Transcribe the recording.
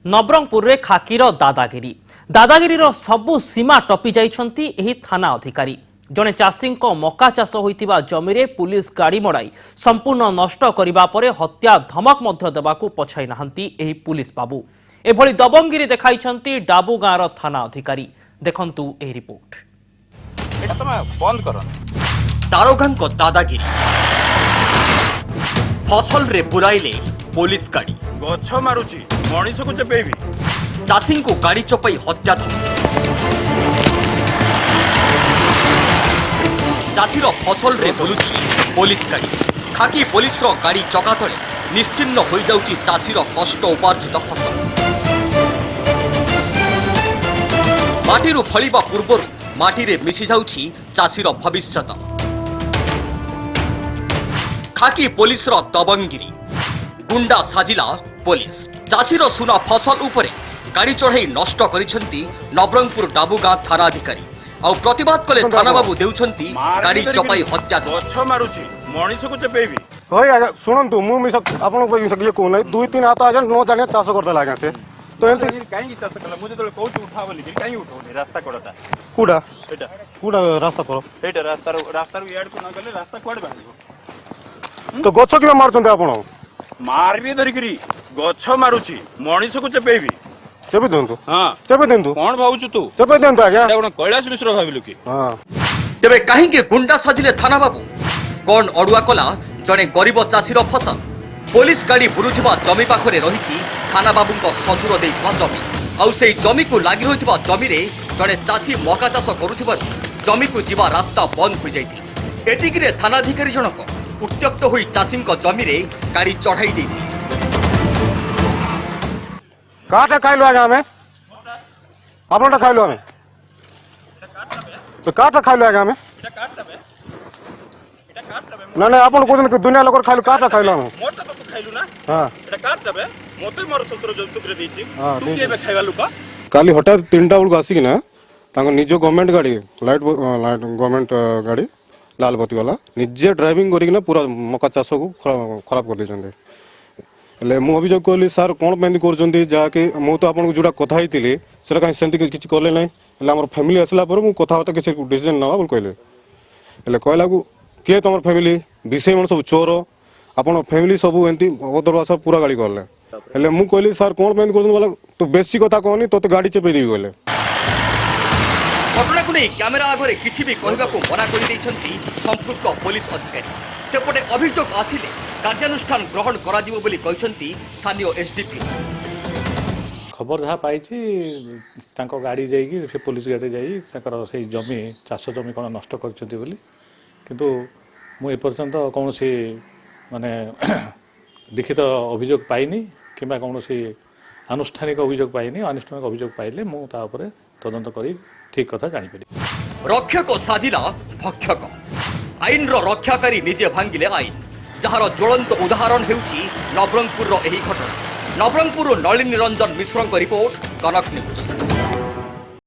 नवरंगपुर रे खाकीर दादागिरी सबु सीमा टपी जाइछंती एही थाना अधिकारी। जने चाषी मका चाष होइतिबा जमी रे पुलिस गाड़ी मड़ाई संपूर्ण नष्ट करिबा परे हत्या धमक मध्य देबाकू पछाई नाहंती एही पुलिस बाबू। एभली दबंगिरी देखाइछंती डाबू गाँर थाना अधिकारी। देखंतु एही रिपोर्ट। एटा तमे बंद करो। दारोगांको दादागिरी फसल रे बुराइले पुलिस गाड़ी गछ मारुची मनीष को चपेबी चाषी को गाड़ी चपाई हत्या धमक चाषीर फसल रे बुलुची पुलिस गाड़ी खाकी पुलिस रो गाड़ी चका तले निश्चिन्न हो जाउची चाषीर कष्ट उपार्जित फसल माटीरु फलिबा पूर्वरु माटी रे मिसी जाउची चाषीर भविष्यत। खाकी पुलिस रो दबंगिरी गुंडा साजिला पुलिस चाषीर सुना फसल उपरे गाड़ी चढ़ाई नष्ट करिसेंती नवरंगपुर डाबुगाँ थाना अधिकारी। आउ प्रतिवाद कले थाना बाबू देउछंती गाड़ी चपाई हत्या गछ मारुची मनीष को चपेबी होय आजा सुनंतु मु मिस आपन को ये को नै दुई तीन हाथ आजा न जाने चाष करता लागा से तो एंती काई चाष कला मुझे तो कोठी उठा बोली काई उठोनी रास्ता कोडता कुडा एटा कुडा रास्ता करो एटा रास्ता रो याड को न गले रास्ता कोड बाहिबो तो गछ कि मारचंते आपन मारबी धरिकरी गछ मारुची मनीष को चपेबी चेपे देंतु। हां चेपे देंतु कोन भाउछु तू चेपे देंतु आज्ञा एटा कोन कैलाश मिश्र भाबिलु की। हां तेबे काहे के गुंडा साजिले थाना बाबू कोन अडुआ कला जने गरीब चाषीर फसल पुलिस गाड़ी बुरुथिबा जमी पाखरे रहिछि थाना बाबूको ससुर देइथबा जमी आउ सेई जमी को लागि रहितबा जमी रे जने चाषी मका चाष करुथिबा जमी को जीवा रास्ता बंद हो जाइति। एतिकिरे थाना अधिकारी जनक उत्त्यक्त होई चाषीको जमी रे गाड़ी चढ़ाई देइति। काटा खाइलो आज्ञा हमें आपनटा खाइलो हमें तो काटा खाइलो आज्ञा हमें एटा काट तबे ना ना आपन को दिन दुनिया लोकर खाइलो काटा खाइलो हमें मोटा तो खाइलु ना। हां एटा काट तबे मोते मोर ससुर जंतु करे देछि हां तू केबे खाइबा लुका काली हठात 3टा बेलू आसिक ना तांको निज गवर्नमेंट गाड़ी लाइट गवर्नमेंट गाड़ी लाल बत्ती वाला निजे ड्राइविंग करिकना पूरा मका चाष को खराब कर देछन्ते। ले मु अभियोग कहली सर कोन पेंदी करछन्ती जाके मु तो आपन को जुडा कथा हितिली सेरा काई सेंती किछि करले नै ले हमर फैमिली असला पर मु कथा होता किछि डिसीजन नवा बोल कहले ले कहला को के तमर फैमिली विषय मन सब चोर आपन फैमिली सब एंती अदरवा सब पूरा गाड़ी करले ले मु कहली सर कोन पेंदी करछन वाला तू बेसी कथा कहनी तो गाड़ी चेपे दी गले। घटना को नहीं कैमेरा आगे किसी भी कहवा को मना कर संपुक्त पुलिस अधिकारी सेपटे अभियोग आसिले कार्यानुष्ठान ग्रहण करा जिवो बोली कहछंती स्थानीय एसडीपी। खबर जहाँ पाई गाड़ी जाइए से पुलिस गाड़ी जाई से जमी चाष जमी कौन नष्ट करछंती बोली किंतु मु एपर्यंत कौन सी माने लिखित अभियोग पाइनी किंबा कौन सी आनुष्ठानिक अभियोग पाइनी। आनुष्ठानिक अभियोग पाइले मु ता उपरे तदंत करी ठीक कथा जानि पारि। रक्षक साजिला भक्षक आईन रो रक्षाकारी निजे भांगिले आईन जहार ज्वलंत उदाहरण हेउची नवरंगपुर रो एही घटना। नवरंगपुर नलिनी रंजन मिश्रଙ୍କ रिपोर्ट कनक न्यूज।